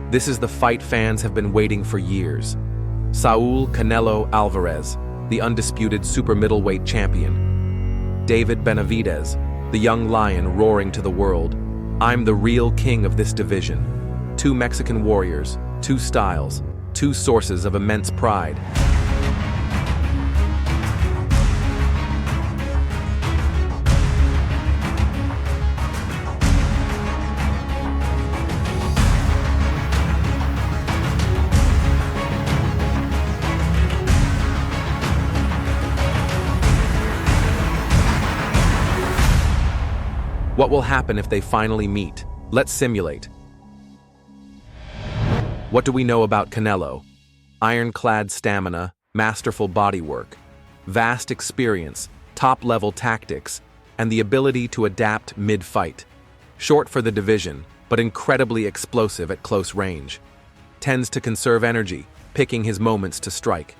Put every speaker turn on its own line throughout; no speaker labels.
This is the fight fans have been waiting for years. Saul Canelo Alvarez, the undisputed super middleweight champion. David Benavidez, the young lion roaring to the world. I'm the real king of this division. Two Mexican warriors, two styles, two sources of immense pride. What will happen if they finally meet? Let's simulate. What do we know about Canelo? Ironclad stamina, masterful bodywork, vast experience, top-level tactics, and the ability to adapt mid-fight. Short for the division, but incredibly explosive at close range. Tends to conserve energy, picking his moments to strike.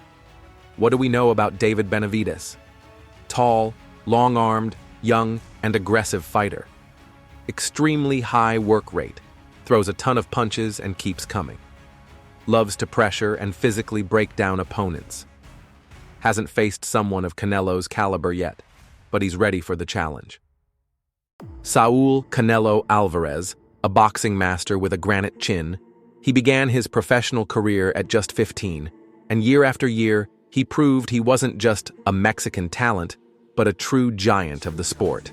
What do we know about David Benavidez? Tall, long-armed, young, and aggressive fighter. Extremely high work rate, throws a ton of punches and keeps coming. Loves to pressure and physically break down opponents. Hasn't faced someone of Canelo's caliber yet, but he's ready for the challenge. Saul Canelo Alvarez, a boxing master with a granite chin, he began his professional career at just 15, and year after year, he proved he wasn't just a Mexican talent, but a true giant of the sport.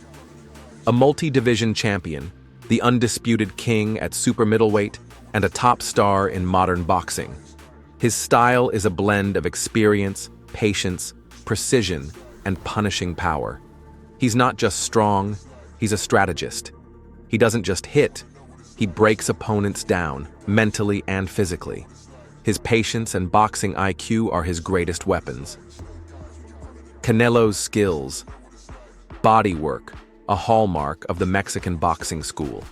A multi-division champion, the undisputed king at super middleweight, and a top star in modern boxing. His style is a blend of experience, patience, precision, and punishing power. He's not just strong, he's a strategist. He doesn't just hit, he breaks opponents down, mentally and physically. His patience and boxing IQ are his greatest weapons. Canelo's skills. Body work, a hallmark of the Mexican boxing school.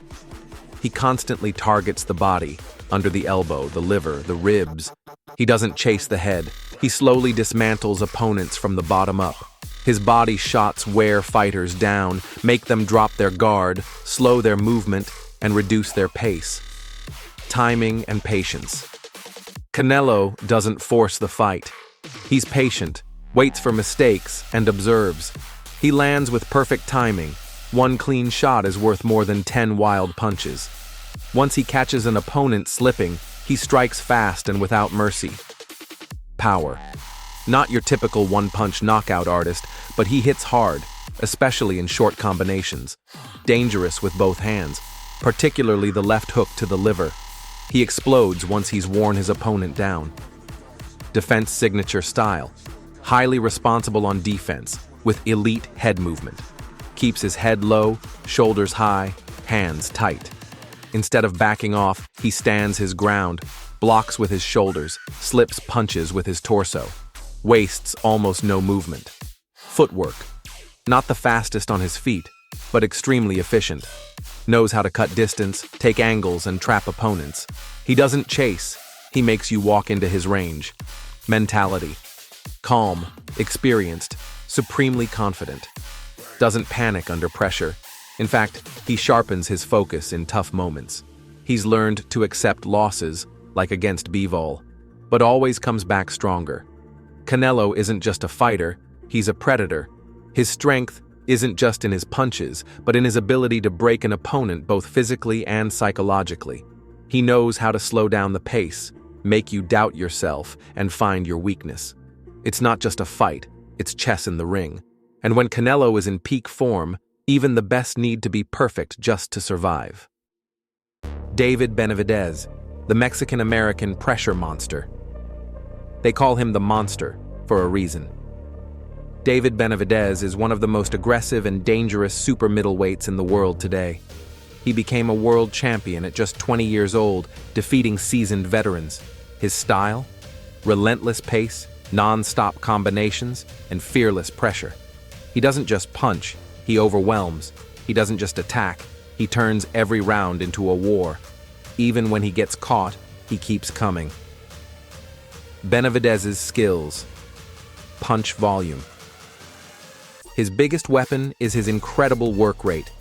He constantly targets the body, under the elbow, the liver, the ribs. He doesn't chase the head. He slowly dismantles opponents from the bottom up. His body shots wear fighters down, make them drop their guard, slow their movement, and reduce their pace. Timing and patience. Canelo doesn't force the fight. He's patient, waits for mistakes, and observes. He lands with perfect timing. One clean shot is worth more than 10 wild punches. Once he catches an opponent slipping, he strikes fast and without mercy. Power. Not your typical one-punch knockout artist, but he hits hard, especially in short combinations. Dangerous with both hands, particularly the left hook to the liver. He explodes once he's worn his opponent down. Defense signature style. Highly responsible on defense, with elite head movement. Keeps his head low, shoulders high, hands tight. Instead of backing off, he stands his ground, blocks with his shoulders, slips punches with his torso. Wastes almost no movement. Footwork. Not the fastest on his feet, but extremely efficient. Knows how to cut distance, take angles, and trap opponents. He doesn't chase, he makes you walk into his range. Mentality. Calm, experienced, supremely confident. Doesn't panic under pressure. In fact, he sharpens his focus in tough moments. He's learned to accept losses, like against Bivol, but always comes back stronger. Canelo isn't just a fighter, he's a predator. His strength isn't just in his punches, but in his ability to break an opponent both physically and psychologically. He knows how to slow down the pace, make you doubt yourself, and find your weakness. It's not just a fight, it's chess in the ring. And when Canelo is in peak form, even the best need to be perfect just to survive. David Benavidez, the Mexican-American pressure monster. They call him the Monster for a reason. David Benavidez is one of the most aggressive and dangerous super middleweights in the world today. He became a world champion at just 20 years old, defeating seasoned veterans. His style? Relentless pace, non-stop combinations, and fearless pressure. He doesn't just punch, he overwhelms. He doesn't just attack, he turns every round into a war. Even when he gets caught, he keeps coming. Benavidez's skills. Punch volume. His biggest weapon is his incredible work rate.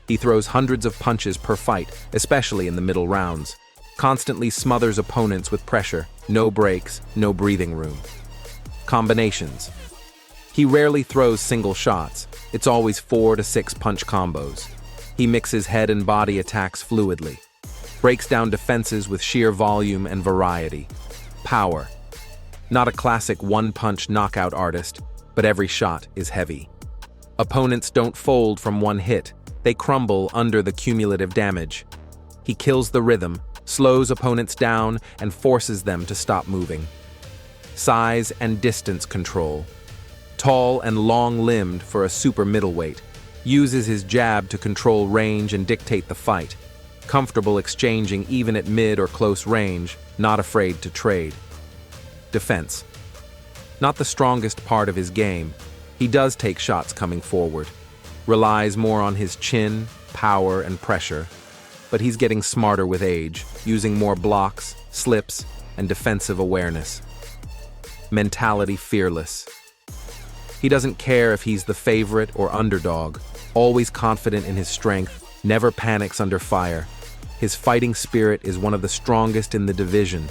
He throws hundreds of punches per fight, especially in the middle rounds. Constantly smothers opponents with pressure, no breaks, no breathing room. Combinations. He rarely throws single shots, it's always 4 to 6 punch combos. He mixes head and body attacks fluidly. Breaks down defenses with sheer volume and variety. Power. Not a classic one-punch knockout artist, but every shot is heavy. Opponents don't fold from one hit, they crumble under the cumulative damage. He kills the rhythm, slows opponents down, and forces them to stop moving. Size and distance control. Tall and long-limbed for a super middleweight. Uses his jab to control range and dictate the fight. Comfortable exchanging even at mid or close range, not afraid to trade. Defense. Not the strongest part of his game. He does take shots coming forward. Relies more on his chin, power, and pressure. But he's getting smarter with age, using more blocks, slips, and defensive awareness. Mentality fearless. He doesn't care if he's the favorite or underdog, always confident in his strength, never panics under fire. His fighting spirit is one of the strongest in the division.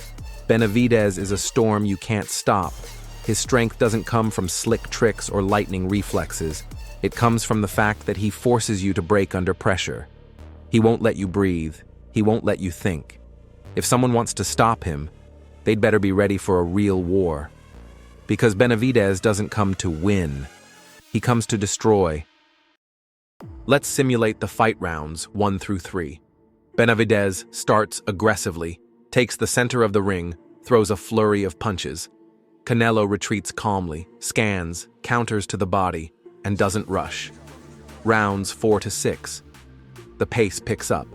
Benavidez is a storm you can't stop. His strength doesn't come from slick tricks or lightning reflexes. It comes from the fact that he forces you to break under pressure. He won't let you breathe. He won't let you think. If someone wants to stop him, they'd better be ready for a real war. Because Benavidez doesn't come to win. He comes to destroy. Let's simulate the fight rounds 1 through 3. Benavidez starts aggressively, takes the center of the ring, throws a flurry of punches. Canelo retreats calmly, scans, counters to the body, and doesn't rush. Rounds 4 to 6. The pace picks up.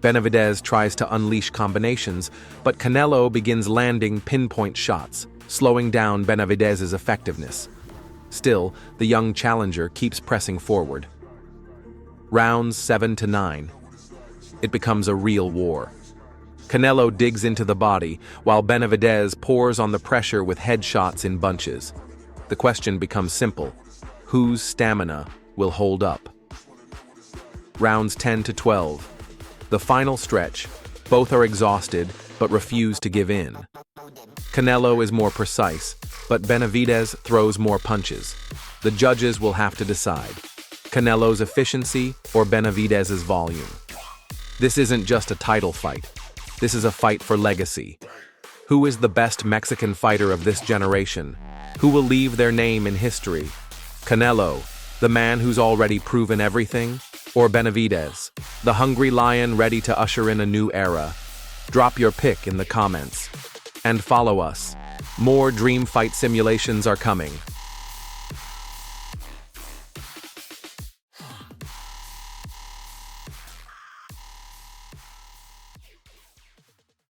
Benavidez tries to unleash combinations, but Canelo begins landing pinpoint shots, slowing down Benavidez's effectiveness. Still, the young challenger keeps pressing forward. Rounds 7 to 9. It becomes a real war. Canelo digs into the body, while Benavidez pours on the pressure with headshots in bunches. The question becomes simple. Whose stamina will hold up? Rounds 10 to 12. The final stretch. Both are exhausted, but refuse to give in. Canelo is more precise, but Benavidez throws more punches. The judges will have to decide. Canelo's efficiency or Benavidez's volume. This isn't just a title fight. This is a fight for legacy. Who is the best Mexican fighter of this generation? Who will leave their name in history? Canelo, the man who's already proven everything? Or Benavidez, the hungry lion ready to usher in a new era? Drop your pick in the comments. And follow us. More dream fight simulations are coming.